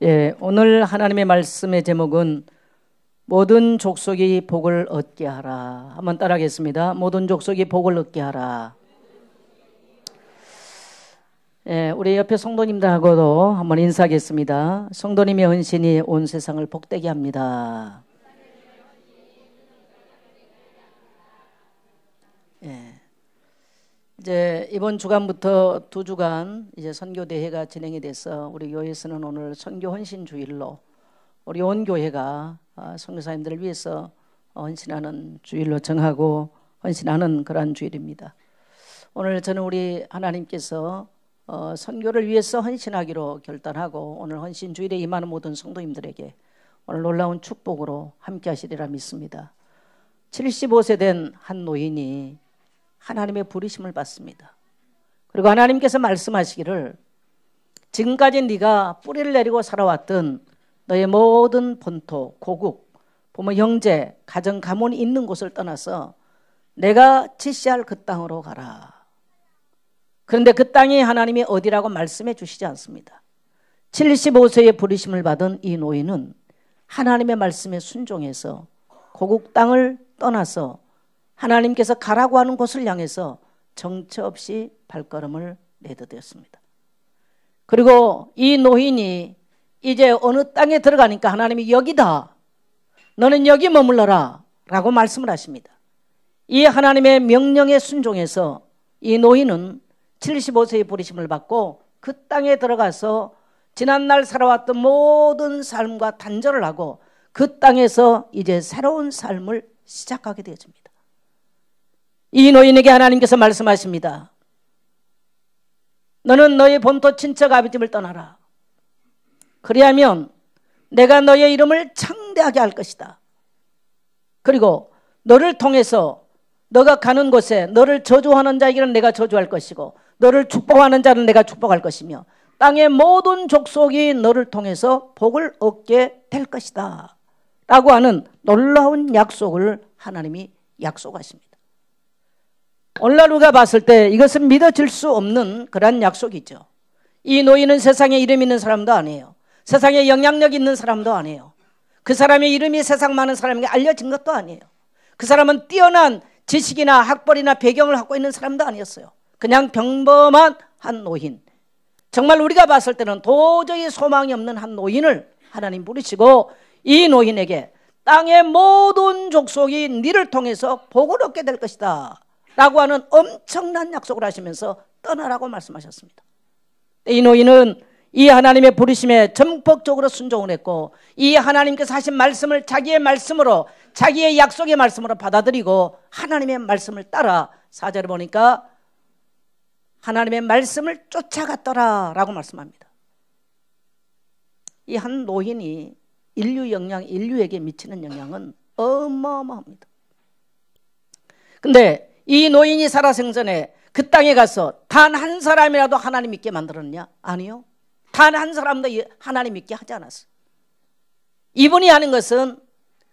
예, 오늘 하나님의 말씀의 제목은 모든 족속이 복을 얻게 하라. 한번 따라하겠습니다. 모든 족속이 복을 얻게 하라. 예, 우리 옆에 성도님들하고도 한번 인사하겠습니다. 성도님의 헌신이 온 세상을 복되게 합니다. 예. 이제 이번 주간부터 2주간 이제 선교 대회가 진행이 돼서 우리 교회에서는 오늘 선교 헌신 주일로 우리 온 교회가 선교사님들을 위해서 헌신하는 주일로 정하고 헌신하는 그러한 주일입니다. 오늘 저는 우리 하나님께서 선교를 위해서 헌신하기로 결단하고 오늘 헌신 주일에 임하는 모든 성도님들에게 오늘 놀라운 축복으로 함께 하시리라 믿습니다. 75세 된 한 노인이 하나님의 부르심을 받습니다. 그리고 하나님께서 말씀하시기를 지금까지 네가 뿌리를 내리고 살아왔던 너의 모든 본토, 고국, 부모, 형제, 가정, 가문이 있는 곳을 떠나서 내가 지시할 그 땅으로 가라. 그런데 그 땅이 하나님이 어디라고 말씀해 주시지 않습니다. 75세의 부르심을 받은 이 노인은 하나님의 말씀에 순종해서 고국 땅을 떠나서 하나님께서 가라고 하는 곳을 향해서 정처 없이 발걸음을 내디뎠습니다. 그리고 이 노인이 이제 어느 땅에 들어가니까 하나님이 여기다, 너는 여기 머물러라 라고 말씀을 하십니다. 이 하나님의 명령에 순종해서 이 노인은 75세의 부르심을 받고 그 땅에 들어가서 지난날 살아왔던 모든 삶과 단절을 하고 그 땅에서 이제 새로운 삶을 시작하게 되어집니다. 이 노인에게 하나님께서 말씀하십니다. 너는 너의 본토 친척 아버집을 떠나라. 그리하면 내가 너의 이름을 창대하게 할 것이다. 그리고 너를 통해서 너가 가는 곳에 너를 저주하는 자에게는 내가 저주할 것이고 너를 축복하는 자는 내가 축복할 것이며 땅의 모든 족속이 너를 통해서 복을 얻게 될 것이다 라고 하는 놀라운 약속을 하나님이 약속하십니다. 오늘날 우리가 봤을 때 이것은 믿어질 수 없는 그런 약속이죠. 이 노인은 세상에 이름 있는 사람도 아니에요. 세상에 영향력 있는 사람도 아니에요. 그 사람의 이름이 세상 많은 사람에게 알려진 것도 아니에요. 그 사람은 뛰어난 지식이나 학벌이나 배경을 갖고 있는 사람도 아니었어요. 그냥 평범한 한 노인, 정말 우리가 봤을 때는 도저히 소망이 없는 한 노인을 하나님 부르시고 이 노인에게 땅의 모든 족속이 네를 통해서 복을 얻게 될 것이다 라고 하는 엄청난 약속을 하시면서 떠나라고 말씀하셨습니다. 이 노인은 이 하나님의 부르심에 전폭적으로 순종을 했고 이 하나님께서 하신 말씀을 자기의 말씀으로, 자기의 약속의 말씀으로 받아들이고 하나님의 말씀을 따라 4절에 보니까 하나님의 말씀을 쫓아갔더라 라고 말씀합니다. 이 한 노인이 인류에게 미치는 영향은 어마어마합니다. 근데 이 노인이 살아생전에 그 땅에 가서 단 한 사람이라도 하나님 믿게 만들었냐? 아니요. 단 한 사람도 하나님 믿게 하지 않았어요. 이분이 하는 것은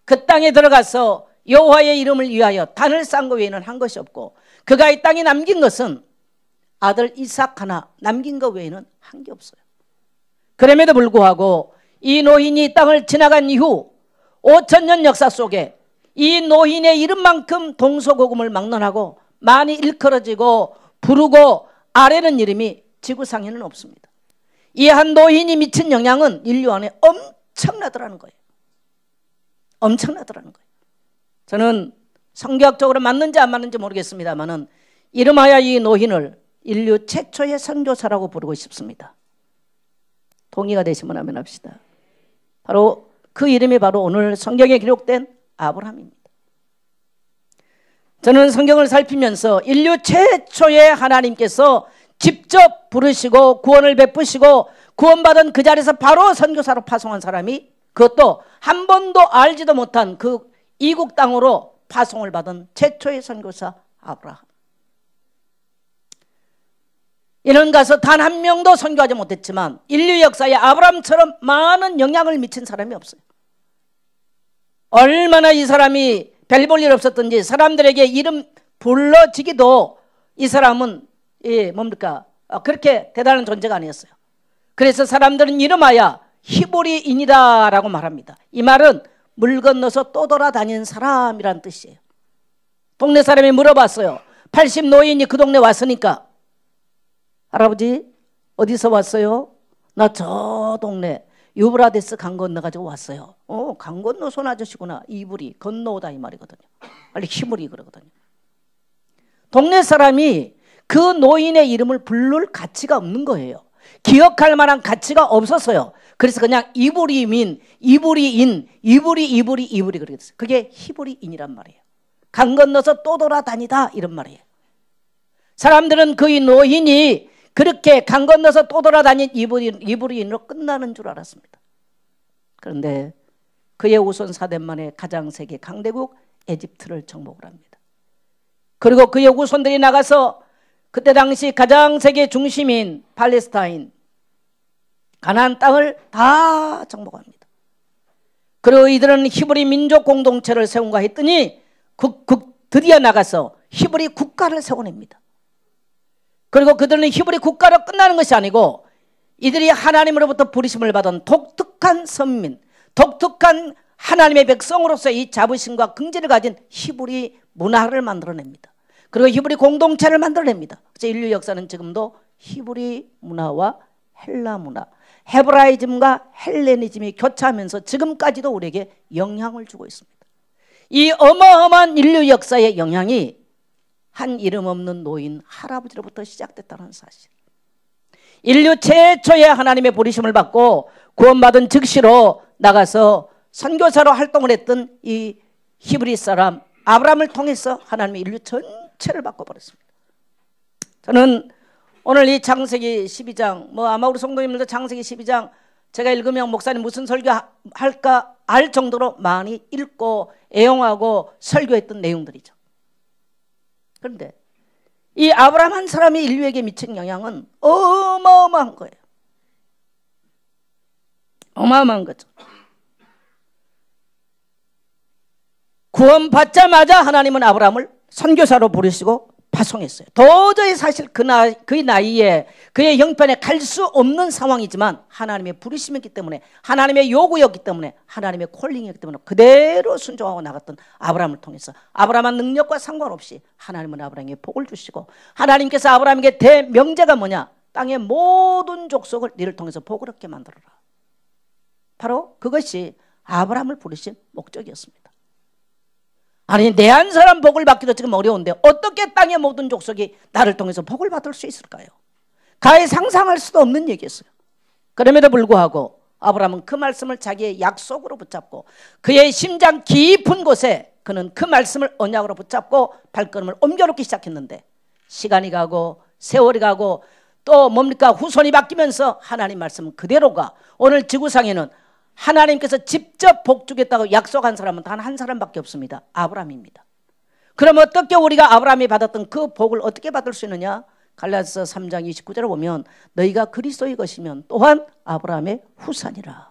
그 땅에 들어가서 여호와의 이름을 위하여 단을 쌓은 것 외에는 한 것이 없고 그가 이 땅에 남긴 것은 아들 이삭 하나 남긴 것 외에는 한 게 없어요. 그럼에도 불구하고 이 노인이 이 땅을 지나간 이후 5,000년 역사 속에 이 노인의 이름만큼 동서고금을 막론하고 많이 일컬어지고 부르고 아뢰는 이름이 지구상에는 없습니다. 이 한 노인이 미친 영향은 인류 안에 엄청나더라는 거예요. 엄청나더라는 거예요. 저는 성경학적으로 맞는지 안 맞는지 모르겠습니다만은 이름하여 이 노인을 인류 최초의 선교사라고 부르고 싶습니다. 동의가 되시면 아멘 합시다. 바로 그 이름이 바로 오늘 성경에 기록된 아브라함입니다. 저는 성경을 살피면서 인류 최초의 하나님께서 직접 부르시고 구원을 베푸시고 구원받은 그 자리에서 바로 선교사로 파송한 사람이 그것도 한 번도 알지도 못한 그 이국 땅으로 파송을 받은 최초의 선교사 아브라함. 이는 가서 단 한 명도 선교하지 못했지만 인류 역사에 아브라함처럼 많은 영향을 미친 사람이 없어요. 얼마나 이 사람이 별 볼 일 없었던지 사람들에게 이름 불러지기도 이 사람은 뭡니까? 그렇게 대단한 존재가 아니었어요. 그래서 사람들은 이름하여 히브리인이다라고 말합니다. 이 말은 물 건너서 또 돌아다니는 사람이란 뜻이에요. 동네 사람이 물어봤어요. 80 노인이 그 동네 왔으니까, 할아버지 어디서 왔어요? 나 저 동네 유브라데스 강 건너가지고 왔어요. 강 건너 손 아저씨구나. 이불이 건너오다 이 말이거든요. 빨리 히브리 그러거든요. 동네 사람이 그 노인의 이름을 부를 가치가 없는 거예요. 기억할 만한 가치가 없었어요. 그래서 그냥 이브리민, 이브리인, 이브리 그렇게 됐어요. 그게 히브리인이란 말이에요. 강 건너서 또 돌아다니다 이런 말이에요. 사람들은 그 노인이 그렇게 강 건너서 또 돌아다닌 이브리인으로 끝나는 줄 알았습니다. 그런데 그의 후손 4대 만에 가장 세계 강대국 에집트를 정복을 합니다. 그리고 그의 후손들이 나가서 그때 당시 가장 세계 중심인 팔레스타인, 가나안 땅을 다 정복합니다. 그리고 이들은 히브리 민족 공동체를 세운가 했더니 드디어 나가서 히브리 국가를 세워냅니다. 그리고 그들은 히브리 국가로 끝나는 것이 아니고 이들이 하나님으로부터 부르심을 받은 독특한 선민, 독특한 하나님의 백성으로서 이 자부심과 긍지를 가진 히브리 문화를 만들어냅니다. 그리고 히브리 공동체를 만들어냅니다. 그래서 인류 역사는 지금도 히브리 문화와 헬라 문화, 헤브라이즘과 헬레니즘이 교차하면서 지금까지도 우리에게 영향을 주고 있습니다. 이 어마어마한 인류 역사의 영향이 한 이름 없는 노인 할아버지로부터 시작됐다는 사실. 인류 최초의 하나님의 부르심을 받고 구원받은 즉시로 나가서 선교사로 활동을 했던 이 히브리 사람 아브라함을 통해서 하나님의 인류 전체를 바꿔버렸습니다. 저는 오늘 이 창세기 12장, 아마 우리 성도님들도 창세기 12장 제가 읽으면 목사님 무슨 설교할까 알 정도로 많이 읽고 애용하고 설교했던 내용들이죠. 그런데 이 아브라함 한 사람이 인류에게 미친 영향은 어마어마한 거예요. 어마어마한 거죠. 구원받자마자 하나님은 아브라함을 선교사로 부르시고 파송했어요. 도저히 사실 그 나이에 그의 형편에 갈 수 없는 상황이지만 하나님의 부르심이었기 때문에, 하나님의 요구였기 때문에, 하나님의 콜링이었기 때문에 그대로 순종하고 나갔던 아브라함을 통해서 아브라함의 능력과 상관없이 하나님은 아브라함에게 복을 주시고, 하나님께서 아브라함에게 대명제가 뭐냐? 땅의 모든 족속을 너를 통해서 복을 얻게 만들어라. 바로 그것이 아브라함을 부르신 목적이었습니다. 아니, 내 한 사람 복을 받기도 지금 어려운데 어떻게 땅의 모든 족속이 나를 통해서 복을 받을 수 있을까요? 가히 상상할 수도 없는 얘기였어요. 그럼에도 불구하고 아브라함은 그 말씀을 자기의 약속으로 붙잡고 그의 심장 깊은 곳에 그는 그 말씀을 언약으로 붙잡고 발걸음을 옮겨놓기 시작했는데, 시간이 가고 세월이 가고 또 후손이 바뀌면서 하나님 말씀은 그대로가, 오늘 지구상에는 하나님께서 직접 복 주겠다고 약속한 사람은 단 한 사람밖에 없습니다. 아브라함입니다. 그럼 어떻게 우리가 아브라함이 받았던 그 복을 어떻게 받을 수 있느냐? 갈라디아서 3장 29절에 보면 너희가 그리스도의 것이면 또한 아브라함의 후손이라.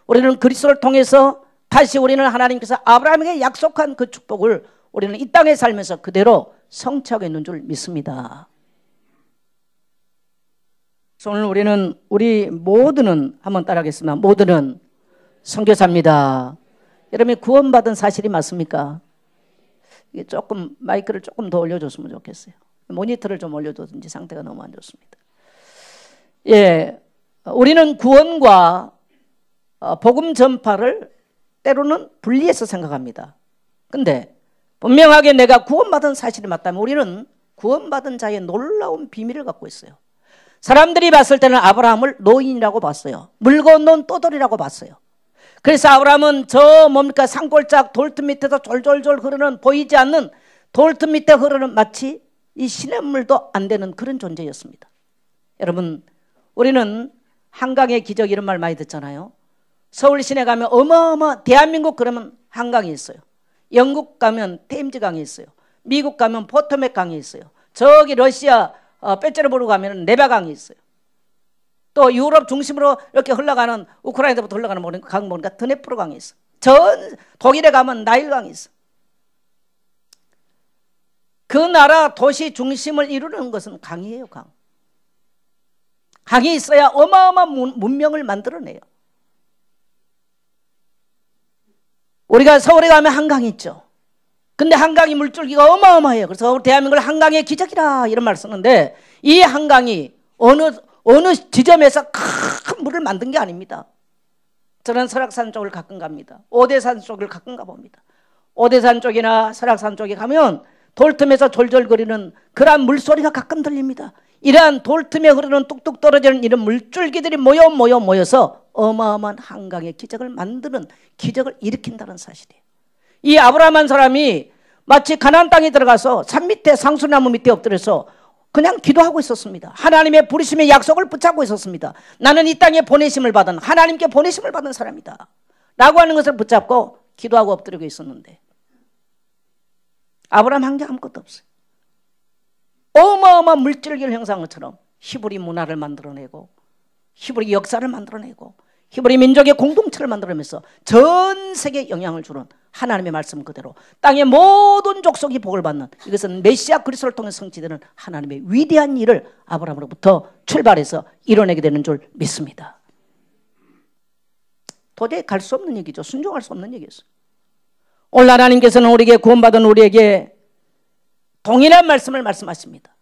우리는 그리스도를 통해서 다시 우리는 하나님께서 아브라함에게 약속한 그 축복을 우리는 이 땅에 살면서 그대로 성취하고 있는 줄 믿습니다. 그래서 오늘 우리 모두는 한번 따라하겠습니다. 모두는 선교사입니다. 여러분이 구원받은 사실이 맞습니까? 이게 마이크를 조금 더 올려줬으면 좋겠어요. 모니터를 좀 올려줬든지 상태가 너무 안 좋습니다. 예, 우리는 구원과 복음 전파를 때로는 분리해서 생각합니다. 근데 분명하게 내가 구원받은 사실이 맞다면 우리는 구원받은 자의 놀라운 비밀을 갖고 있어요. 사람들이 봤을 때는 아브라함을 노인이라고 봤어요. 물 건너온 떠돌이라고 봤어요. 그래서 아브라함은 산골짝 돌틈 밑에서 졸졸졸 흐르는, 보이지 않는 돌틈 밑에 흐르는 마치 이 시냇물도 안 되는 그런 존재였습니다. 여러분, 우리는 한강의 기적 이런 말 많이 듣잖아요. 서울 시내 가면 대한민국 그러면 한강이 있어요. 영국 가면 테임즈강이 있어요. 미국 가면 포토맥 강이 있어요. 저기 러시아 빼째르부르 가면 네바강이 있어요. 또 유럽 중심으로 이렇게 흘러가는, 우크라이나부터 흘러가는 강 보니까 드네프르 강이 있어. 독일에 가면 나일강이 있어. 그 나라 도시 중심을 이루는 것은 강이에요. 강이 있어야 어마어마한 문명을 만들어내요. 우리가 서울에 가면 한강이 있죠. 근데 한강이 물줄기가 어마어마해요. 그래서 대한민국을 한강의 기적이라 이런 말을 쓰는데 이 한강이 어느 지점에서 큰 물을 만든 게 아닙니다. 저는 설악산 쪽을 가끔 갑니다. 오대산 쪽을 가끔 가봅니다. 오대산 쪽이나 설악산 쪽에 가면 돌틈에서 졸졸거리는 그러한 물소리가 가끔 들립니다. 이러한 돌틈에 흐르는 뚝뚝 떨어지는 이런 물줄기들이 모여서 어마어마한 한강의 기적을 만드는, 기적을 일으킨다는 사실이에요. 이 아브라함 한 사람이 마치 가나안 땅에 들어가서 산 밑에 상수나무 밑에 엎드려서 그냥 기도하고 있었습니다. 하나님의 부르심의 약속을 붙잡고 있었습니다. 나는 이 땅에 보내심을 받은, 하나님께 보내심을 받은 사람이다 라고 하는 것을 붙잡고 기도하고 엎드리고 있었는데 아브라함 한 게 아무것도 없어요. 어마어마한 물줄기를 형성한 것처럼 히브리 문화를 만들어내고 히브리 역사를 만들어내고 히브리 민족의 공동체를 만들어내면서 전 세계에 영향을 주는 하나님의 말씀 그대로 땅의 모든 족속이 복을 받는, 이것은 메시아 그리스도를 통해 성취되는 하나님의 위대한 일을 아브라함으로부터 출발해서 이뤄내게 되는 줄 믿습니다. 도저히 갈 수 없는 얘기죠. 순종할 수 없는 얘기였어요. 오늘 하나님께서는 우리에게 구원받은 우리에게 동일한 말씀을 말씀하십니다.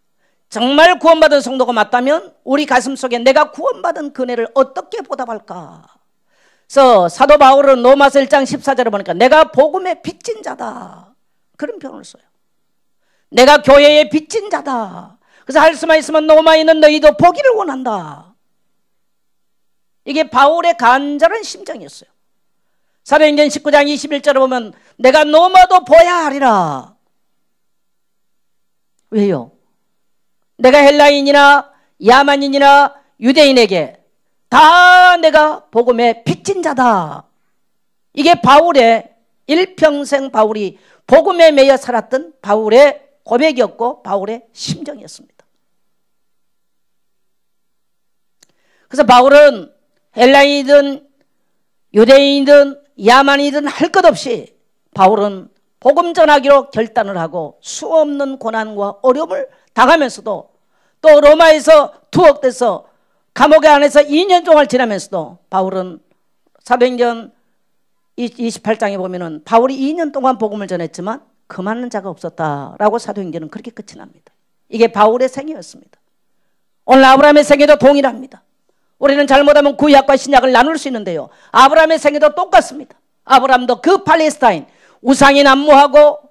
정말 구원받은 성도가 맞다면 우리 가슴 속에 내가 구원받은 그네를 어떻게 보답할까? 그래서 사도 바울은 로마서 1장 14절에 보니까 내가 복음의 빚진 자다, 그런 표현을 써요. 내가 교회의 빚진 자다. 그래서 할 수만 있으면 로마에 있는 너희도 보기를 원한다. 이게 바울의 간절한 심정이었어요. 사도행전 19장 21절에 보면 내가 로마도 보야 하리라. 왜요? 내가 헬라인이나 야만인이나 유대인에게 다 내가 복음의 빚진 자다. 이게 바울의 일평생 바울이 복음에 매여 살았던 바울의 고백이었고 바울의 심정이었습니다. 그래서 바울은 헬라인이든 유대인이든 야만이든 할 것 없이 바울은 복음 전하기로 결단을 하고 수없는 고난과 어려움을 당하면서도 또 로마에서 투옥돼서 감옥에 안에서 2년 동안 지나면서도 바울은 사도행전 28장에 보면은 바울이 2년 동안 복음을 전했지만 금하는 자가 없었다라고 사도행전은 그렇게 끝이 납니다. 이게 바울의 생애였습니다. 오늘 아브라함의 생애도 동일합니다. 우리는 잘못하면 구약과 신약을 나눌 수 있는데요, 아브라함의 생애도 똑같습니다. 아브라함도 그 팔레스타인 우상이 난무하고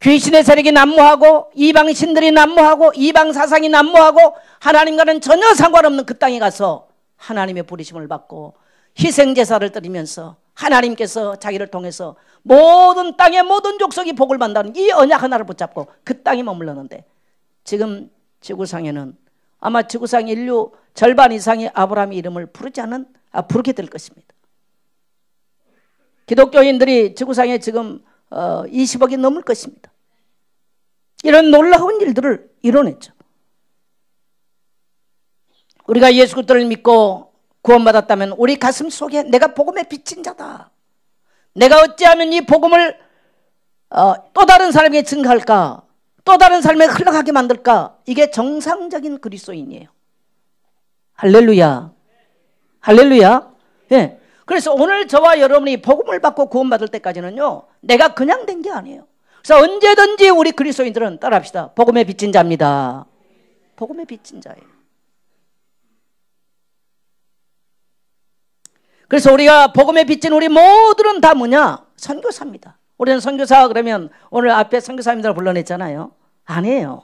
귀신의 세력이 난무하고 이방 신들이 난무하고 이방 사상이 난무하고 하나님과는 전혀 상관없는 그 땅에 가서 하나님의 부르심을 받고 희생제사를 드리면서 하나님께서 자기를 통해서 모든 땅의 모든 족속이 복을 받는다는 이 언약 하나를 붙잡고 그 땅에 머물렀는데 지금 지구상에는 아마 지구상 인류 절반 이상이 아브라함의 이름을 부르게 될 것입니다. 기독교인들이 지구상에 지금 20억이 넘을 것입니다. 이런 놀라운 일들을 이뤄냈죠. 우리가 예수 그리스도를 믿고 구원받았다면 우리 가슴 속에 내가 복음에 빚진 자다, 내가 어찌하면 이 복음을 또 다른 사람에게 증가할까, 또 다른 삶에 흘러가게 만들까, 이게 정상적인 그리스도인이에요. 할렐루야, 할렐루야. 예. 그래서 오늘 저와 여러분이 복음을 받고 구원받을 때까지는요, 내가 그냥 된 게 아니에요. 그래서 언제든지 우리 그리스도인들은 따라합시다. 복음에 빚진 자입니다. 복음에 빚진 자예요. 그래서 우리가 복음에 빚진 우리 모두는 다 뭐냐? 선교사입니다. 우리는 선교사 그러면 오늘 앞에 선교사님들 불러냈잖아요. 아니에요.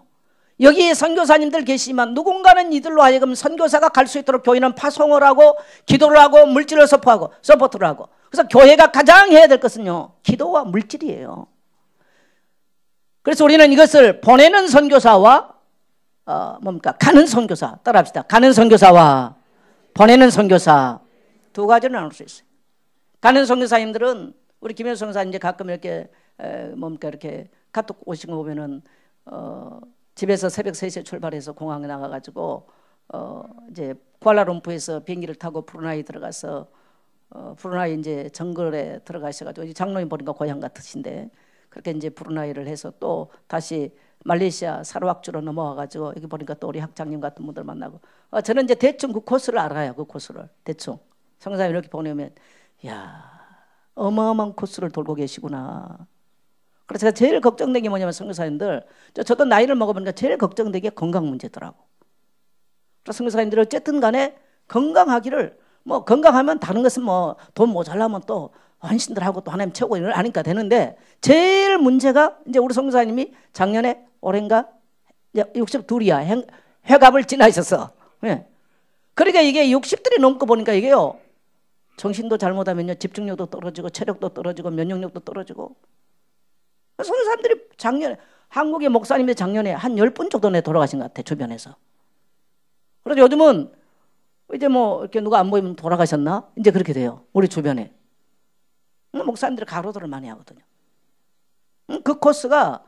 여기 선교사님들 계시지만 누군가는 이들로 하여금 선교사가 갈 수 있도록 교회는 파송을 하고 기도를 하고 물질을 서포하고 서포트를 하고, 그래서 교회가 가장 해야 될 것은요, 기도와 물질이에요. 그래서 우리는 이것을 보내는 선교사와 가는 선교사, 따라합시다. 가는 선교사와 보내는 선교사 두 가지를 나눌 수 있어요. 가는 선교사님들은 우리 김현수 선교사님 이제 가끔 이렇게 이렇게 카톡 오신 거 보면은 집에서 새벽 3시에 출발해서 공항에 나가가지고 이제 쿠알라룸푸르에서 비행기를 타고 브루나이 들어가서 브루나이 이제 정글에 들어가셔가지고 장로님 보니까 고향 같으신데 그렇게 이제 브루나이를 해서 또 다시 말레이시아 사르왁주로 넘어와가지고 여기 보니까 또 우리 학장님 같은 분들 만나고 저는 이제 대충 그 코스를 알아요. 그 코스를 대충 성사님 이렇게 보내면 야 어마어마한 코스를 돌고 계시구나. 그래서 제가 제일 걱정된 게 뭐냐면 선교사님들, 저도 나이를 먹어보니까 제일 걱정된 게 건강 문제더라고. 그래서 선교사님들 어쨌든 간에 건강하기를, 뭐 건강하면 다른 것은 뭐 돈 모자라면 또 헌신들하고 또 하나님 최고 이걸 아니까 되는데, 제일 문제가 이제 우리 선교사님이 작년에 올해인가 62이야 회갑을 지나셨어. 예. 그러니까 이게 60들이 넘고 보니까 이게요, 정신도 잘못하면요 집중력도 떨어지고 체력도 떨어지고 면역력도 떨어지고. 선교사님들이 작년에, 한국의 목사님이 작년에 한 10분 정도 내 돌아가신 것 같아 주변에서. 그래서 요즘은 이제 뭐 이렇게 누가 안 보이면 돌아가셨나? 이제 그렇게 돼요 우리 주변에. 목사님들이 가로들을 많이 하거든요. 그 코스가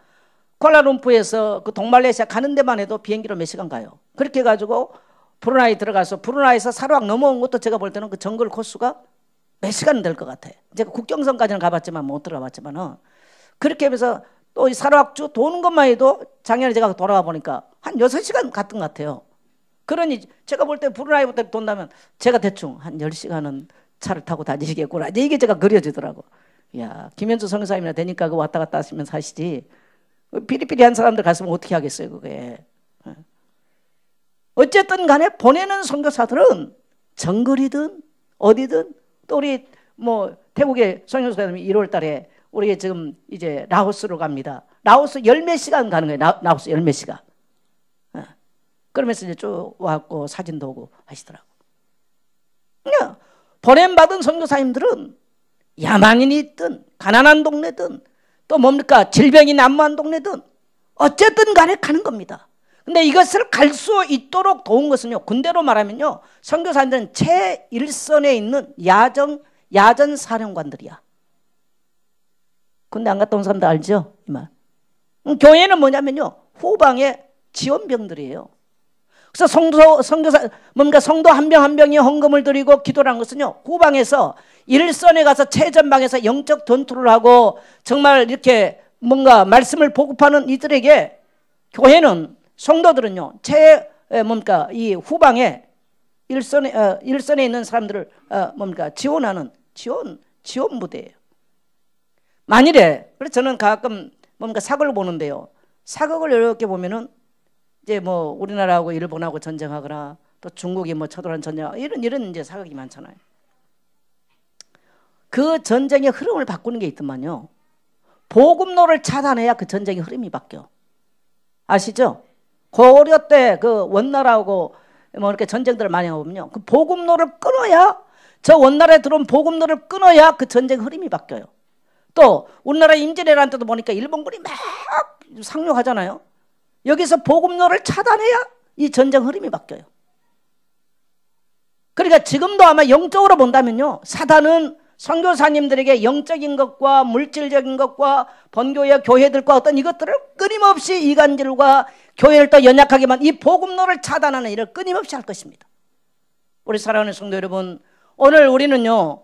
쿠알라룸푸르에서 그 동말레이시아 가는 데만 해도 비행기로 몇 시간 가요. 그렇게 해가지고 브루나이 들어가서 브루나이에서 사르왁 넘어온 것도 제가 볼 때는 그 정글 코스가 몇 시간은 될 것 같아. 제가 국경선까지는 가봤지만 못 들어가봤지만은, 그렇게 하면서 또 이 사르왁주 도는 것만 해도 작년에 제가 돌아가 보니까 한 6시간 갔던 것 같아요. 그러니 제가 볼 때 브루나이부터 돈다면 제가 대충 한 10시간은 차를 타고 다니시겠구나. 이게 제가 그려지더라고. 야, 김현주 선교사님이나 되니까 그 왔다 갔다 하시면서 하시지. 피리피리한 사람들 갔으면 어떻게 하겠어요, 그게. 어쨌든 간에 보내는 선교사들은 정글이든 어디든, 또 우리 뭐 태국의 선교사님이 1월 달에 우리 지금 이제 라오스로 갑니다. 라오스 10몇 시간 가는 거예요. 라오스 10몇 시간. 그러면서 이제 쭉 와갖고 사진도 오고 하시더라고. 그냥 보냄받은 선교사님들은 야만인이 있든 가난한 동네든 또 뭡니까 질병이 난무한 동네든 어쨌든 간에 가는 겁니다. 근데 이것을 갈 수 있도록 도운 것은요, 군대로 말하면요, 선교사님들은 최일선에 있는 야전 사령관들이야. 군대 안 갔다 온 사람들 알죠? 이만. 교회는 뭐냐면요, 후방의 지원병들이에요. 그래서 선교사 뭔가 성도 한 병 한 병이 헌금을 드리고 기도를 한 것은요, 후방에서 일선에 가서 최전방에서 영적 전투를 하고 정말 이렇게 뭔가 말씀을 보급하는 이들에게 교회는, 성도들은요, 이 후방에 일선에 있는 사람들을 지원하는 지원 무대예요. 만일에, 그래서 저는 가끔 사극을 보는데요, 사극을 이렇게 보면은 이제 뭐 우리나라하고 일본하고 전쟁하거나 또 중국이 뭐 쳐들어간 전쟁, 이런 이제 사극이 많잖아요. 그 전쟁의 흐름을 바꾸는 게 있더만요, 보급로를 차단해야 그 전쟁의 흐름이 바뀌어. 아시죠? 고려 때 그 원나라하고 뭐 이렇게 전쟁들을 많이 하면요, 그 보급로를 끊어야, 저 원나라에 들어온 보급로를 끊어야 그 전쟁 흐름이 바뀌어요. 또 우리나라 임진왜란 때도 보니까 일본군이 막 상륙하잖아요. 여기서 보급로를 차단해야 이 전쟁 흐름이 바뀌어요. 그러니까 지금도 아마 영적으로 본다면요, 사단은 선교사님들에게 영적인 것과 물질적인 것과 본교회 교회들과 어떤 이것들을 끊임없이 이간질과 교회를 또 연약하게만 이 보급로를 차단하는 일을 끊임없이 할 것입니다. 우리 사랑하는 성도 여러분, 오늘 우리는요,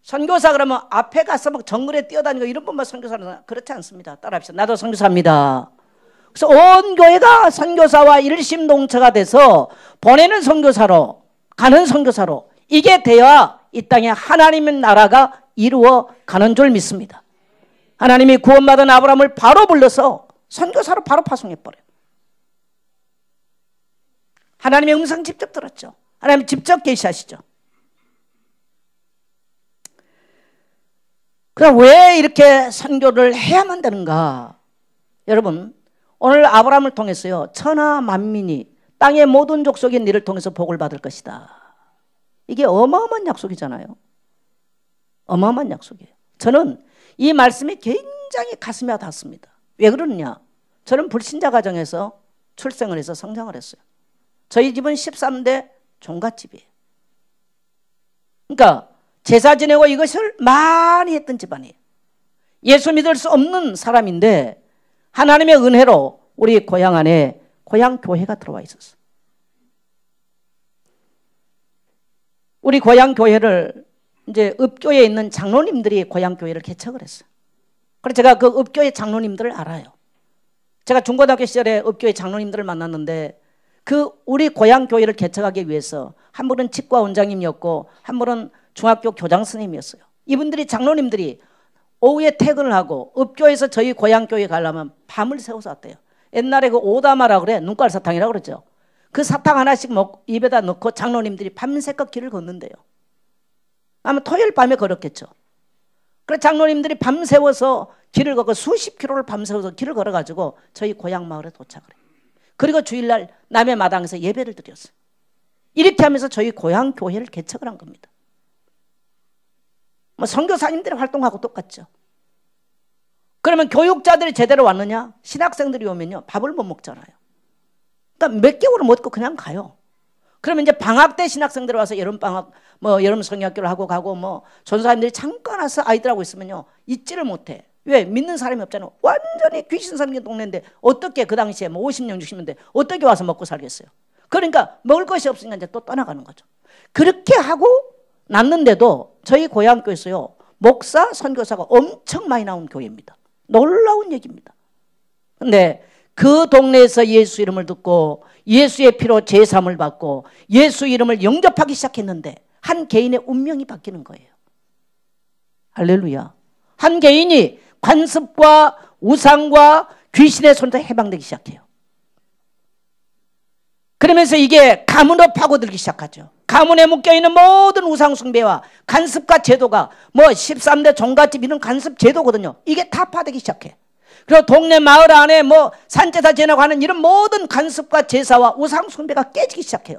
선교사 그러면 앞에 가서 막 정글에 뛰어다니고 이런 분만 선교사는 그렇지 않습니다. 따라합시다. 나도 선교사입니다. 그래서 온 교회가 선교사와 일심동체가 돼서 보내는 선교사로, 가는 선교사로, 이게 되어야 이 땅에 하나님의 나라가 이루어 가는 줄 믿습니다. 하나님이 구원받은 아브라함을 바로 불러서 선교사로 바로 파송해버려요. 하나님의 음성 직접 들었죠. 하나님 직접 계시하시죠. 그럼 왜 이렇게 선교를 해야만 되는가? 여러분, 오늘 아브라함을 통해서요, 천하 만민이 땅의 모든 족속인 이를 통해서 복을 받을 것이다. 이게 어마어마한 약속이잖아요. 어마어마한 약속이에요. 저는 이 말씀이 굉장히 가슴에 닿습니다. 왜 그러느냐? 저는 불신자 가정에서 출생을 해서 성장을 했어요. 저희 집은 13대 종갓집이에요. 그러니까 제사 지내고 이것을 많이 했던 집안이에요. 예수 믿을 수 없는 사람인데 하나님의 은혜로 우리 고향 안에 고향 교회가 들어와 있었어요. 우리 고향 교회를 이제 읍교에 있는 장로님들이 고향 교회를 개척을 했어요. 그래서 제가 그 읍교의 장로님들을 알아요. 제가 중고등학교 시절에 읍교의 장로님들을 만났는데 그 우리 고향 교회를 개척하기 위해서 한 분은 치과 원장님이었고 한 분은 중학교 교장 선생님이었어요. 이분들이 장로님들이 오후에 퇴근을 하고 읍교에서 저희 고향교회 가려면 밤을 새워서 왔대요. 옛날에 그 오다마라 그래, 눈깔 사탕이라고 그러죠. 그 사탕 하나씩 입에다 넣고 장로님들이 밤새껏 길을 걷는데요. 아마 토요일 밤에 걸었겠죠. 그래서 장로님들이 밤새워서 길을 걷고 수십 킬로를 밤새워서 길을 걸어가지고 저희 고향 마을에 도착을 해요. 그리고 주일날 남의 마당에서 예배를 드렸어요. 이렇게 하면서 저희 고향 교회를 개척을 한 겁니다. 뭐 선교사님들이 활동하고 똑같죠. 그러면 교육자들이 제대로 왔느냐? 신학생들이 오면요 밥을 못 먹잖아요. 그러니까 몇 개월을 먹고 그냥 가요. 그러면 이제 방학 때 신학생들이 와서 여름방학 뭐 여름 성경학교를 하고 가고 뭐 전사님들이 잠깐 와서 아이들하고 있으면요 잊지를 못해. 왜? 믿는 사람이 없잖아요. 완전히 귀신 삼긴 동네인데 어떻게 그 당시에 뭐 50년 60년대 어떻게 와서 먹고 살겠어요. 그러니까 먹을 것이 없으니까 이제 또 떠나가는 거죠. 그렇게 하고 났는데도 저희 고향교회에서요 목사 선교사가 엄청 많이 나온 교회입니다. 놀라운 얘기입니다. 근데 그 동네에서 예수 이름을 듣고 예수의 피로 제사함을 받고 예수 이름을 영접하기 시작했는데 한 개인의 운명이 바뀌는 거예요. 할렐루야. 한 개인이 관습과 우상과 귀신의 손에서 해방되기 시작해요. 그러면서 이게 가문으로 파고들기 시작하죠. 가문에 묶여있는 모든 우상 숭배와 간습과 제도가 뭐 13대 종갓집 이런 간습 제도거든요. 이게 타파되기 시작해. 그리고 동네 마을 안에 뭐 산제사 지내고 하는 이런 모든 간습과 제사와 우상 숭배가 깨지기 시작해요.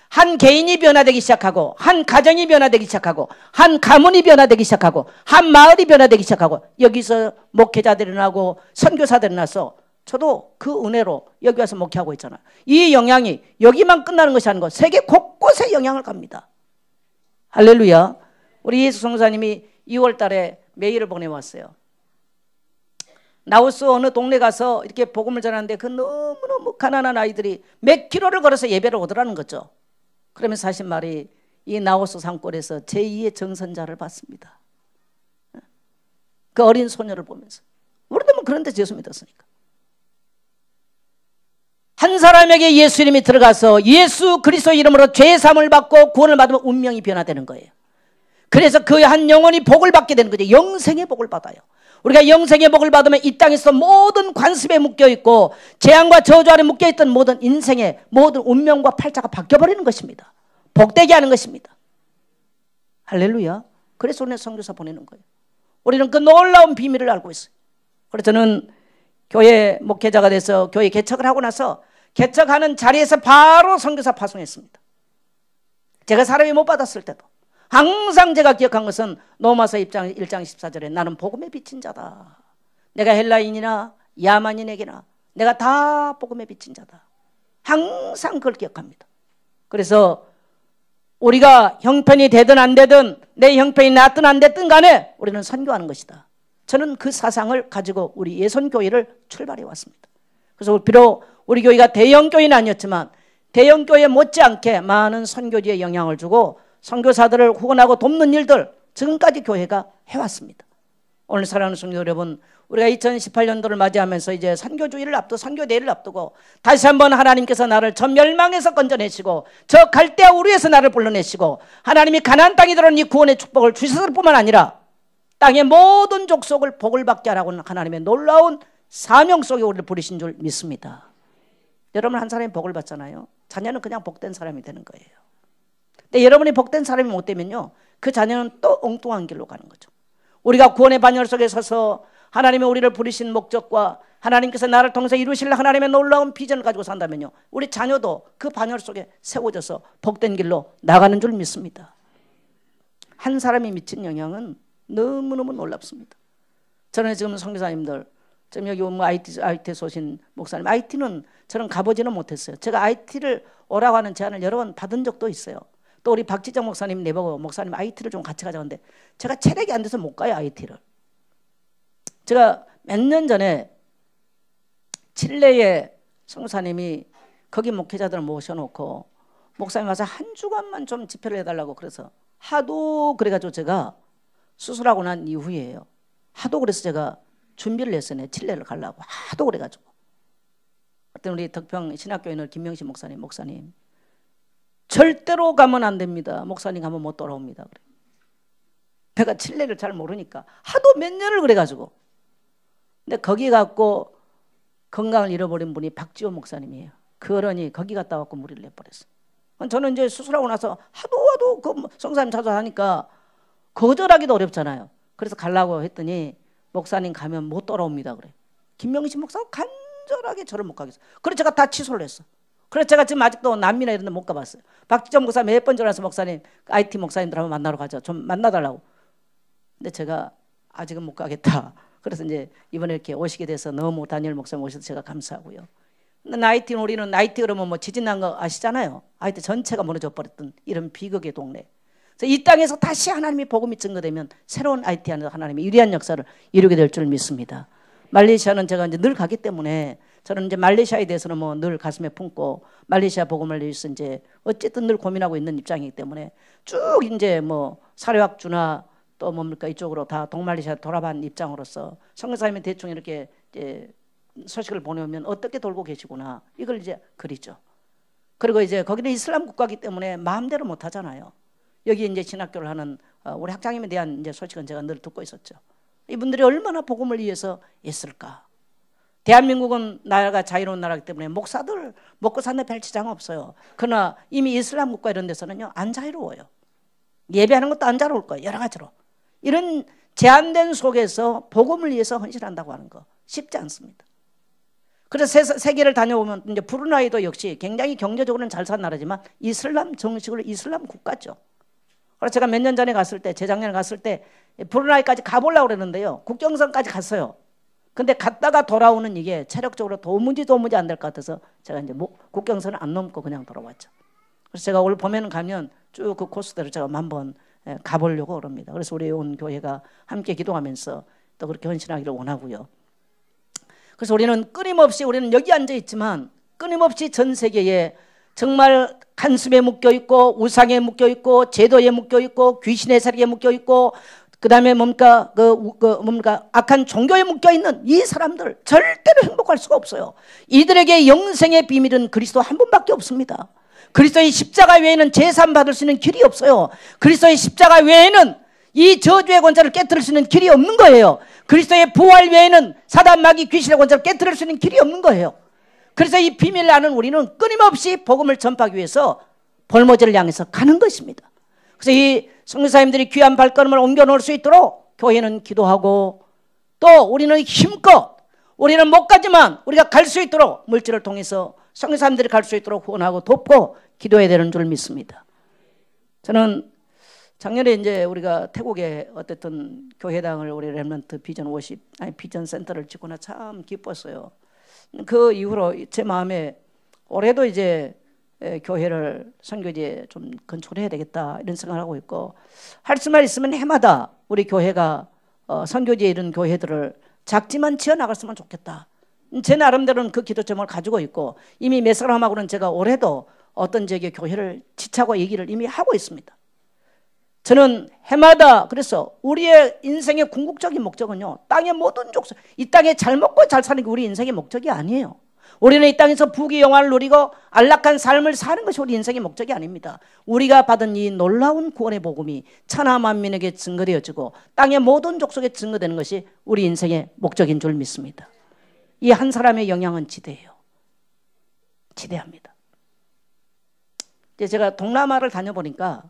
한 개인이 변화되기 시작하고 한 가정이 변화되기 시작하고 한 가문이 변화되기 시작하고 한 마을이 변화되기 시작하고 여기서 목회자들이 나고 선교사들이 나서 저도 그 은혜로 여기 와서 목회하고 있잖아요. 이 영향이 여기만 끝나는 것이 아니고 세계 곳곳에 영향을 갑니다. 할렐루야. 우리 예수 성사님이 2월 달에 메일을 보내왔어요. 라오스 어느 동네 가서 이렇게 복음을 전하는데 그 너무너무 가난한 아이들이 몇 킬로를 걸어서 예배를 오더라는 거죠. 그러면서 하신 말이 이 라오스 산골에서 제2의 정선자를 봤습니다. 그 어린 소녀를 보면서 우리도 뭐 그런 데서 예수 믿었으니까. 한 사람에게 예수 이름이 들어가서 예수 그리스도 이름으로 죄 사함을 받고 구원을 받으면 운명이 변화되는 거예요. 그래서 그 한 영혼이 복을 받게 되는 거죠. 영생의 복을 받아요. 우리가 영생의 복을 받으면 이 땅에서 모든 관습에 묶여있고 재앙과 저주 아래 묶여있던 모든 인생의 모든 운명과 팔자가 바뀌어버리는 것입니다. 복되게 하는 것입니다. 할렐루야. 그래서 오늘 선교사 보내는 거예요. 우리는 그 놀라운 비밀을 알고 있어요. 그래서 저는 교회 목회자가 돼서 교회 개척을 하고 나서 개척하는 자리에서 바로 선교사 파송했습니다. 제가 사람이 못 받았을 때도 항상 제가 기억한 것은 로마서 1장 14절에 나는 복음에 비친 자다. 내가 헬라인이나 야만인에게나 내가 다 복음에 비친 자다. 항상 그걸 기억합니다. 그래서 우리가 형편이 되든 안 되든 내 형편이 낫든 안 됐든 간에 우리는 선교하는 것이다. 저는 그 사상을 가지고 우리 예선교회를 출발해 왔습니다. 그래서 비록 우리 교회가 대형교회는 아니었지만 대형교회 못지않게 많은 선교지에 영향을 주고 선교사들을 후원하고 돕는 일들 지금까지 교회가 해왔습니다. 오늘 사랑하는 성도 여러분, 우리가 2018년도를 맞이하면서 이제 선교주의를 앞두고 선교대회를 앞두고 다시 한번 하나님께서 나를 저 멸망에서 건져내시고 저 갈대아 우르에서 나를 불러내시고 하나님이 가나안 땅에 들어온 이 구원의 축복을 주셨을 뿐만 아니라 땅의 모든 족속을 복을 받게 하라고는 하나님의 놀라운 사명 속에 우리를 부르신 줄 믿습니다. 여러분 한 사람이 복을 받잖아요. 자녀는 그냥 복된 사람이 되는 거예요. 근데 여러분이 복된 사람이 못 되면요 그 자녀는 또 엉뚱한 길로 가는 거죠. 우리가 구원의 반열 속에 서서 하나님이 우리를 부르신 목적과 하나님께서 나를 통해서 이루실 하나님의 놀라운 비전을 가지고 산다면요 우리 자녀도 그 반열 속에 세워져서 복된 길로 나가는 줄 믿습니다. 한 사람이 미친 영향은 너무너무 놀랍습니다. 저는 지금 선교사님들 지금 여기 뭐 IT 소신 목사님 IT는 저는 가보지는 못했어요. 제가 IT를 오라고 하는 제안을 여러 번 받은 적도 있어요. 또 우리 박지정 목사님 내보고 목사님 IT를 좀 같이 가자는데 제가 체력이 안 돼서 못 가요. IT를. 제가 몇 년 전에 칠레의 선교사님이 거기 목회자들을 모셔놓고 목사님 와서 한 주간만 좀 집회를 해달라고 그래서 하도 그래가지고 제가 수술하고 난 이후에요. 하도 그래서 제가 준비를 했어요. 칠레를 가려고 하도 그래가지고. 그때 우리 덕평 신학교에 김명신 목사님 절대로 가면 안 됩니다. 목사님 가면 못 돌아옵니다. 그래. 내가 칠레를 잘 모르니까 하도 몇 년을 그래가지고. 근데 거기 갖고 건강을 잃어버린 분이 박지호 목사님이에요. 그 어른이 거기 갔다 왔고 무리를 내버렸어요. 저는 이제 수술하고 나서 하도 그 성사님 찾아가니까 거절하기도 어렵잖아요. 그래서 가려고 했더니 목사님 가면 못 돌아옵니다 그래. 김명신 목사가 간절하게 저를 못 가겠어요. 그래서 제가 다 취소를 했어. 그래서 제가 지금 아직도 남미나 이런 데 못 가봤어요. 박지정 목사 몇 번 전화해서 목사님 IT 목사님들 한번 만나러 가자. 좀 만나달라고. 근데 제가 아직은 못 가겠다. 그래서 이제 이번에 이렇게 오시게 돼서 너무 다니엘 목사님 오셔서 제가 감사하고요. 근데 나이티, 우리는 나이티 그러면 뭐 지진 난 거 아시잖아요. 하여튼 전체가 무너져 버렸던 이런 비극의 동네. 그래서 이 땅에서 다시 하나님이 복음이 증거되면 새로운 IT 안에서 하나님이 유리한 역사를 이루게 될 줄 믿습니다. 말레이시아는 제가 이제 늘 가기 때문에 저는 이제 말레이시아에 대해서는 뭐 늘 가슴에 품고 말레이시아 복음을 위해서 이제 어쨌든 늘 고민하고 있는 입장이기 때문에 쭉 이제 뭐 사료학주나 또 뭡니까 이쪽으로 다 동말레이시아 돌아간 입장으로서 성교사님이 대충 이렇게 이제 소식을 보내오면 어떻게 돌고 계시구나 이걸 이제 그리죠. 그리고 이제 거기는 이슬람 국가이기 때문에 마음대로 못 하잖아요. 여기 이제 신학교를 하는 우리 학장님에 대한 이제 소식은 제가 늘 듣고 있었죠. 이분들이 얼마나 복음을 위해서 애쓸까. 대한민국은 나라가 자유로운 나라이기 때문에 목사들 먹고 사는 별치장 없어요. 그러나 이미 이슬람 국가 이런 데서는요 안 자유로워요. 예배하는 것도 안 자유로울 거예요. 여러 가지로. 이런 제한된 속에서 복음을 위해서 헌신한다고 하는 거 쉽지 않습니다. 그래서 세계를 다녀보면 이제 브루나이도 역시 굉장히 경제적으로는 잘 산 나라지만 이슬람 정식으로 이슬람 국가죠. 그래서 제가 몇 년 전에 갔을 때, 재작년에 갔을 때 브루나이까지 가보려고 그랬는데요. 국경선까지 갔어요. 근데 갔다가 돌아오는 이게 체력적으로 도무지 안 될 것 같아서 제가 이제 국경선을 안 넘고 그냥 돌아왔죠. 그래서 제가 올 봄에는 가면 쭉 그 코스대로 제가 한번 가보려고 그럽니다. 그래서 우리 온 교회가 함께 기도하면서 또 그렇게 헌신하기를 원하고요. 그래서 우리는 끊임없이 우리는 여기 앉아 있지만 끊임없이 전 세계에 정말 간습에 묶여 있고 우상에 묶여 있고 제도에 묶여 있고 귀신의 세력에 묶여 있고 그다음에 뭡니까 악한 종교에 묶여 있는 이 사람들 절대로 행복할 수가 없어요. 이들에게 영생의 비밀은 그리스도 한 분밖에 없습니다. 그리스도의 십자가 외에는 제산 받을 수 있는 길이 없어요. 그리스도의 십자가 외에는 이 저주의 권세를 깨뜨릴 수 있는 길이 없는 거예요. 그리스도의 부활 외에는 사단 마귀 귀신의 권세를 깨뜨릴 수 있는 길이 없는 거예요. 그래서 이 비밀을 아는 우리는 끊임없이 복음을 전파하기 위해서 볼모지를 향해서 가는 것입니다. 그래서 이 선교사님들이 귀한 발걸음을 옮겨 놓을 수 있도록 교회는 기도하고 또 우리는 힘껏 우리는 못 가지만 우리가 갈 수 있도록 물질을 통해서 선교사님들이 갈 수 있도록 후원하고 돕고 기도해야 되는 줄 믿습니다. 저는 작년에 이제 우리가 태국에 어쨌든 교회당을 우리 렘넌트 비전 센터를 짓고 나 참 기뻤어요. 그 이후로 제 마음에 올해도 이제 교회를 선교지에 좀 건축해야 되겠다 이런 생각을 하고 있고 할 수만 있으면 해마다 우리 교회가 선교지에 이런 교회들을 작지만 지어나갔으면 좋겠다. 제 나름대로는 그 기도점을 가지고 있고 이미 몇 사람하고는 제가 올해도 어떤 지역의 교회를 지차고 얘기를 이미 하고 있습니다. 저는 해마다 그래서 우리의 인생의 궁극적인 목적은요 땅의 모든 족속 이 땅에 잘 먹고 잘 사는 게 우리 인생의 목적이 아니에요. 우리는 이 땅에서 부귀 영화를 누리고 안락한 삶을 사는 것이 우리 인생의 목적이 아닙니다. 우리가 받은 이 놀라운 구원의 복음이 천하 만민에게 증거되어지고 땅의 모든 족속에 증거되는 것이 우리 인생의 목적인 줄 믿습니다. 이 한 사람의 영향은 지대해요. 지대합니다. 이제 제가 동남아를 다녀보니까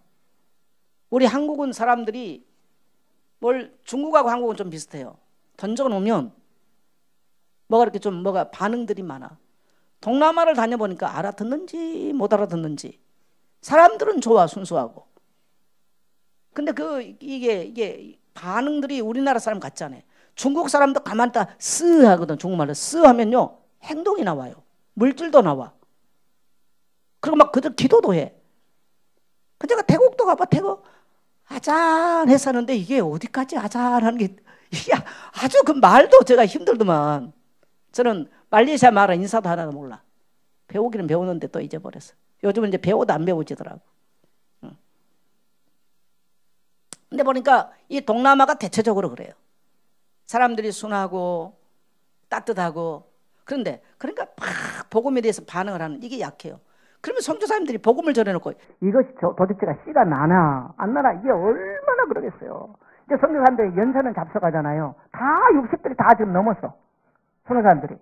우리 한국은 사람들이 중국하고 한국은 좀 비슷해요. 던져놓으면 뭐가 이렇게 좀 반응들이 많아. 동남아를 다녀보니까 알아듣는지 못 알아듣는지 사람들은 좋아 순수하고. 근데 이게 반응들이 우리나라 사람 같지 않아요. 중국 사람도 가만히 있다 쓰 하거든. 중국말로 쓰 하면요 행동이 나와요. 물질도 나와. 그리고 막 그들 기도도 해. 근데 제가 태국도 가봐. 태국 아잔해서 하는데 이게 어디까지 아잔하는 게 이게 아주 그 말도 제가 힘들더만. 저는 말레이시아 말은 인사도 하나도 몰라. 배우기는 배우는데 또 잊어버렸어. 요즘은 이제 배워도 안 배워지더라고. 근데 보니까 이 동남아가 대체적으로 그래요. 사람들이 순하고 따뜻하고 그런데 그러니까 막 복음에 대해서 반응을 하는 이게 약해요. 그러면 선교사님들이 복음을 전해놓고 이것이 도대체가 씨가 나나 안 나나 이게 얼마나 그러겠어요. 이제 선교사님들이 연세는 잡숴가잖아요. 다 60들이 다 지금 넘었어. 선교사님들이.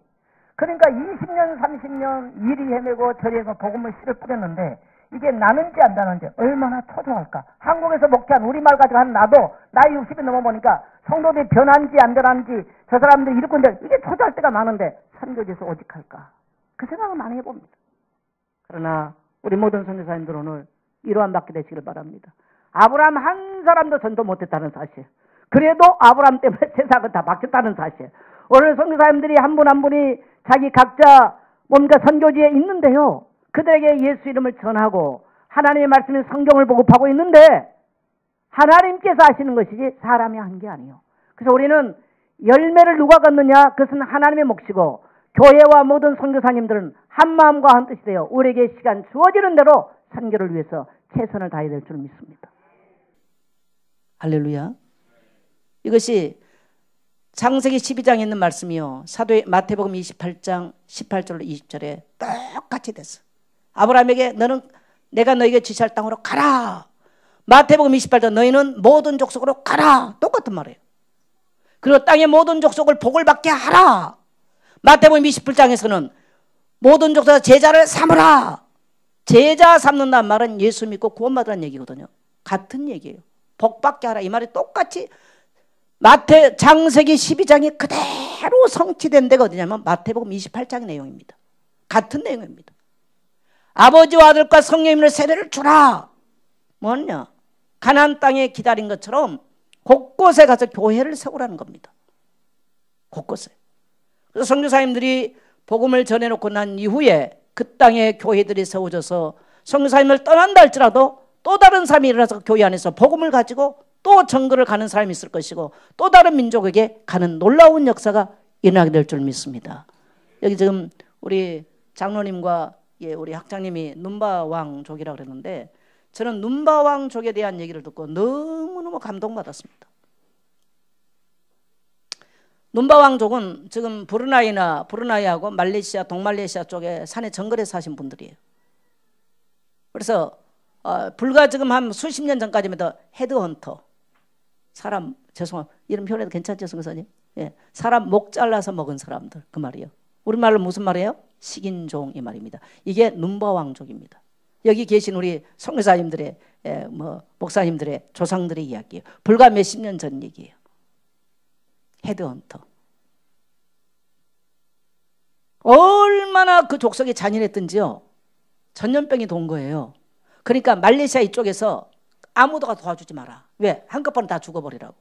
그러니까 20년, 30년 이리 헤매고 저리 헤매고 복음을 씨를 뿌렸는데 이게 나는지 안 나는지 얼마나 초조할까. 한국에서 목회한 우리말 가지고 하는 나도 나이 60이 넘어보니까 성도들이 변한지 안 변한지 저 사람들이 이렇게 있는데 이게 초조할 때가 많은데 선교지에서 오직 할까. 그 생각을 많이 해봅니다. 그러나 우리 모든 선교사님들 오늘 위로안 받게 되시길 바랍니다. 아브라함 한 사람도 전도 못했다는 사실. 그래도 아브라함 때문에 세상은 다 바뀌었다는 사실. 오늘 선교사님들이 한 분 한 분이 자기 각자 뭔가 선교지에 있는데요. 그들에게 예수 이름을 전하고 하나님의 말씀인 성경을 보급하고 있는데 하나님께서 하시는 것이지 사람이 한 게 아니에요. 그래서 우리는 열매를 누가 걷느냐? 그것은 하나님의 몫이고 교회와 모든 선교사님들은 한 마음과 한 뜻이 되어 우리에게 시간 주어지는 대로 선교를 위해서 최선을 다해야 될 줄 믿습니다. 할렐루야. 이것이 창세기 12장에 있는 말씀이요. 사도의 마태복음 28장 18절로 20절에 똑같이 됐어. 아브라함에게 너는 내가 너에게 지시할 땅으로 가라. 마태복음 28장 너희는 모든 족속으로 가라. 똑같은 말이에요. 그리고 땅의 모든 족속을 복을 받게 하라. 마태복음 28장에서는 모든 족속에서 제자를 삼으라. 제자 삼는다는 말은 예수 믿고 구원받으라는 얘기거든요. 같은 얘기예요. 복 받게 하라. 이 말이 똑같이 창세기 12장이 그대로 성취된 데가 어디냐면 마태복음 28장의 내용입니다. 같은 내용입니다. 아버지와 아들과 성령님을 세례를 주라. 뭐냐? 가나안 땅에 기다린 것처럼 곳곳에 가서 교회를 세우라는 겁니다. 곳곳에. 그래서 선교사님들이 복음을 전해놓고 난 이후에 그 땅에 교회들이 세워져서 선교사님을 떠난다 할지라도 또 다른 사람이 일어나서 교회 안에서 복음을 가지고 또 정글을 가는 사람이 있을 것이고 또 다른 민족에게 가는 놀라운 역사가 일어나게 될 줄 믿습니다. 여기 지금 우리 장로님과 우리 학장님이 눈바왕족이라고 그랬는데 저는 눈바왕족에 대한 얘기를 듣고 너무너무 감동받았습니다. 눈바왕족은 지금 브루나이하고 말레이시아, 동말레이시아 쪽에 산에 정글에 사신 분들이에요. 그래서 불과 지금 한 수십 년 전까지만 해도 헤드헌터, 사람, 죄송합니다. 이름 표현해도 괜찮죠, 선교사님? 예, 사람 목 잘라서 먹은 사람들, 그 말이에요. 우리말로 무슨 말이에요? 식인종 이 말입니다. 이게 눈바왕족입니다. 여기 계신 우리 선교사님들의 목사님들의 조상들의 이야기예요. 불과 몇십 년 전 얘기예요. 헤드헌터. 얼마나 그 족속이 잔인했던지요. 전염병이 돈 거예요. 그러니까 말레이시아 이쪽에서 아무도 도와주지 마라. 왜? 한꺼번에 다 죽어버리라고.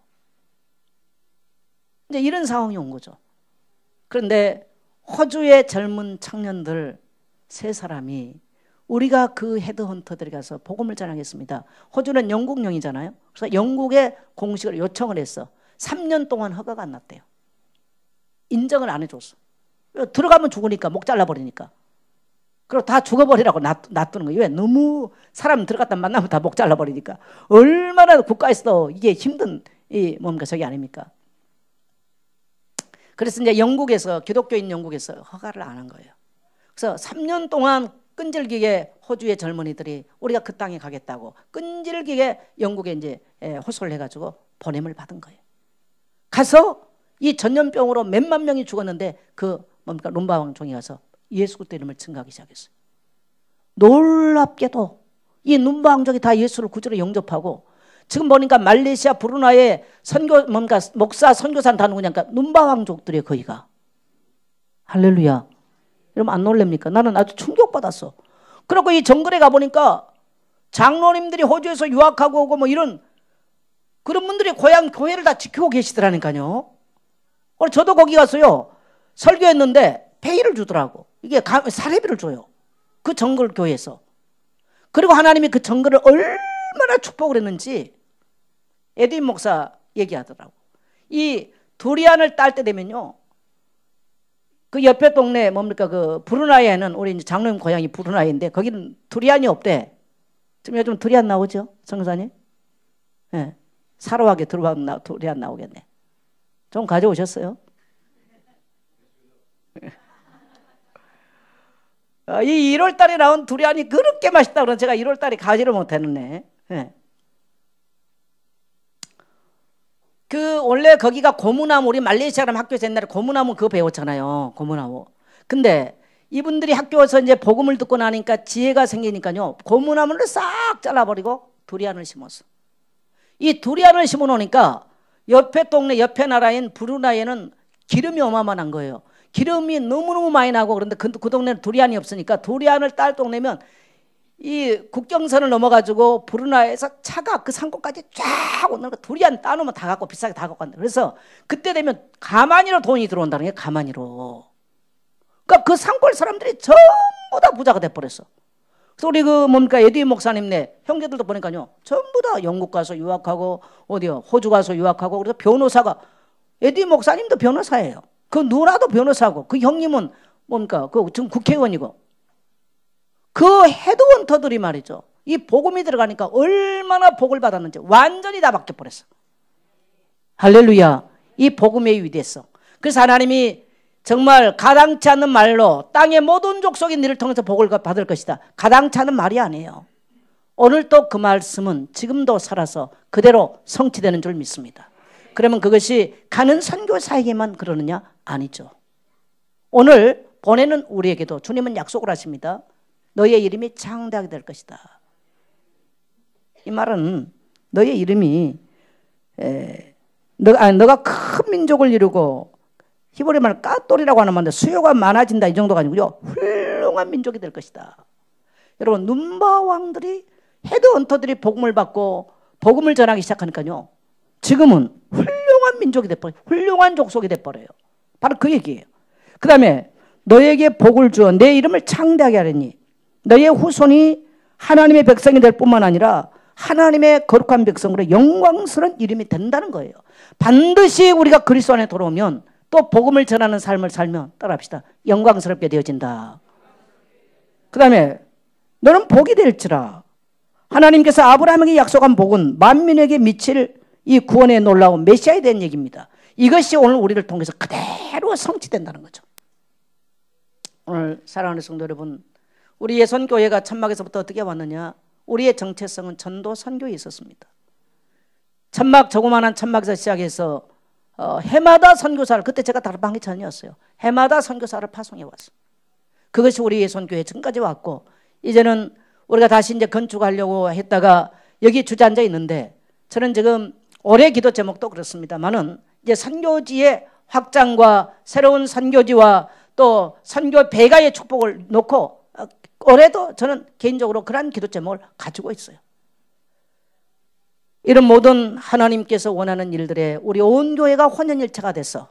이제 이런 상황이 온 거죠. 그런데 호주의 젊은 청년들 세 사람이 우리가 그 헤드헌터들이 가서 복음을 전하겠습니다. 호주는 영국령이잖아요. 그래서 영국에 공식을 요청을 했어. 3년 동안 허가가 안 났대요. 인정을 안 해줬어. 들어가면 죽으니까, 목 잘라버리니까. 그리고 다 죽어버리라고 놔두는 거예요. 왜? 너무 사람 들어갔다 만나면 다 목 잘라버리니까. 얼마나 국가에서도 이게 힘든 저기 아닙니까? 그래서 이제 영국에서, 기독교인 영국에서 허가를 안 한 거예요. 그래서 3년 동안 끈질기게 호주의 젊은이들이 우리가 그 땅에 가겠다고 끈질기게 영국에 이제 호소를 해가지고 보냄을 받은 거예요. 가서 이 전염병으로 몇만 명이 죽었는데 룸바왕종이 가서 예수 그리스도 이름을 증거하기 시작했어요. 놀랍게도 이 룸바왕족이 다 예수를 구주로 영접하고 지금 보니까 말레이시아 브루나이의 목사 선교사는 다 누구냐니까 룸바왕족들이에요. 거기가. 할렐루야. 여러분 안 놀랍니까? 나는 아주 충격받았어. 그리고 이 정글에 가보니까 장로님들이 호주에서 유학하고 오고 이런 그런 분들이 고향 교회를 다 지키고 계시더라니까요. 저도 거기 가서요 설교했는데 페이를 주더라고. 이게 사례비를 줘요. 그 정글 교회에서. 그리고 하나님이 그 정글을 얼마나 축복을 했는지 에드윈 목사 얘기하더라고. 이 두리안을 딸 때 되면요, 그 옆에 동네 그 브루나이에는 우리 이제 장로님 고향이 브루나이인데 거기는 두리안이 없대. 지금 요즘 두리안 나오죠, 선교사님? 예, 네. 사로하게 두리안 나오겠네. 좀 가져오셨어요? 이 1월 달에 나온 두리안이 그렇게 맛있다고 그래서 제가 1월 달에 가지를 못했네. 네. 원래 거기가 고무나무, 우리 말레이시아 가면 학교에서 옛날에 고무나무 그거 배웠잖아요. 고무나무. 근데 이분들이 학교에서 이제 복음을 듣고 나니까 지혜가 생기니까요. 고무나무를 싹 잘라버리고 두리안을 심었어. 이 두리안을 심어 놓으니까 옆에 동네, 옆에 나라인 브루나이에는 기름이 어마어마한 거예요. 기름이 너무너무 많이 나고, 그런데 그 동네는 두리안이 없으니까 두리안을 딸 동네면 이 국경선을 넘어가지고 브루나이에서 차가 그 산골까지 쫙 오는 거, 두리안 따놓으면 다 갖고 비싸게 다 갖고 간다. 그래서 그때 되면 가만히로 돈이 들어온다는 게, 가만히로. 그러니까 그 산골 사람들이 전부 다 부자가 돼버렸어. 그래서 우리 에디 목사님네 형제들도 보니까요, 전부 다 영국 가서 유학하고, 어디요, 호주 가서 유학하고, 그래서 변호사가, 에디 목사님도 변호사예요. 그 누나도 변호사고, 그 형님은 지금 국회의원이고. 그 헤드헌터들이 말이죠, 이 복음이 들어가니까 얼마나 복을 받았는지 완전히 다 바뀌어버렸어. 할렐루야. 이 복음의 위대성. 그래서 하나님이 정말 가당치 않는 말로 땅의 모든 족속이 너를 통해서 복을 받을 것이다. 가당치 않은 말이 아니에요. 오늘 또 그 말씀은 지금도 살아서 그대로 성취되는 줄 믿습니다. 그러면 그것이 가는 선교사에게만 그러느냐? 아니죠. 오늘 보내는 우리에게도 주님은 약속을 하십니다. 너의 이름이 창대하게 될 것이다. 이 말은 너의 이름이 너가 큰 민족을 이루고, 히브리 말 까똘이라고 하는 말인데 수요가 많아진다, 이 정도가 아니고요, 훌륭한 민족이 될 것이다. 여러분, 눈바 왕들이, 헤드헌터들이 복음을 받고 복음을 전하기 시작하니까요, 지금은 훌륭한 민족이 돼버려요. 훌륭한 족속이 돼버려요. 바로 그 얘기예요. 그 다음에 너에게 복을 주어 내 이름을 창대하게 하려니 너의 후손이 하나님의 백성이 될 뿐만 아니라 하나님의 거룩한 백성으로 영광스러운 이름이 된다는 거예요. 반드시 우리가 그리스도 안에 돌아오면, 또 복음을 전하는 삶을 살면, 따라합시다, 영광스럽게 되어진다. 그 다음에 너는 복이 될지라. 하나님께서 아브라함에게 약속한 복은 만민에게 미칠 이 구원의 놀라운 메시아에 대한 얘기입니다. 이것이 오늘 우리를 통해서 그대로 성취된다는 거죠. 오늘 사랑하는 성도 여러분, 우리 예선교회가 천막에서부터 어떻게 왔느냐? 우리의 정체성은 전도 선교에 있었습니다. 조그마한 천막에서 시작해서 해마다 선교사를, 그때 제가 다락방이 전이었어요. 해마다 선교사를 파송해 왔어요. 그것이 우리 예선교회 지금까지 왔고, 이제는 우리가 다시 이제 건축하려고 했다가 여기 주저앉아 있는데, 저는 지금 올해 기도 제목도 그렇습니다만은 이제 선교지의 확장과 새로운 선교지와 또 선교 배가의 축복을 놓고 올해도 저는 개인적으로 그런 기도 제목을 가지고 있어요. 이런 모든 하나님께서 원하는 일들에 우리 온 교회가 혼연일체가 돼서,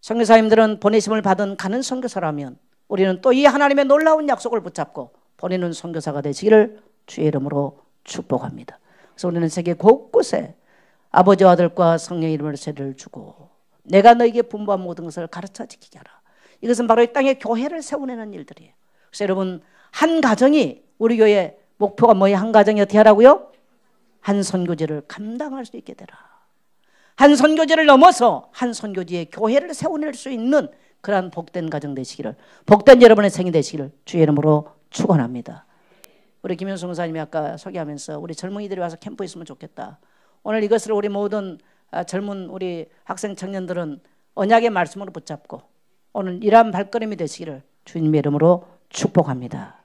선교사님들은 보내심을 받은 가는 선교사라면 우리는 또 이 하나님의 놀라운 약속을 붙잡고 보내는 선교사가 되시기를 주의 이름으로 축복합니다. 그래서 우리는 세계 곳곳에 아버지와 아들과 성령의 이름으로 세례를 주고, 내가 너에게 분부한 모든 것을 가르쳐 지키게 하라. 이것은 바로 이 땅에 교회를 세우는 일들이에요. 그래서 여러분, 한 가정이, 우리 교회 목표가 뭐예요? 한 가정이 어떻게 하라고요? 한 선교지를 감당할 수 있게 되라. 한 선교지를 넘어서 한 선교지의 교회를 세워낼 수 있는 그러한 복된 가정 되시기를, 복된 여러분의 생이 되시기를 주의 이름으로 축원합니다. 우리 김현수 목사님이 아까 소개하면서 우리 젊은이들이 와서 캠프에 있으면 좋겠다. 오늘 이것을 우리 모든 젊은 우리 학생 청년들은 언약의 말씀으로 붙잡고 오늘 이러한 발걸음이 되시기를 주님의 이름으로 축복합니다.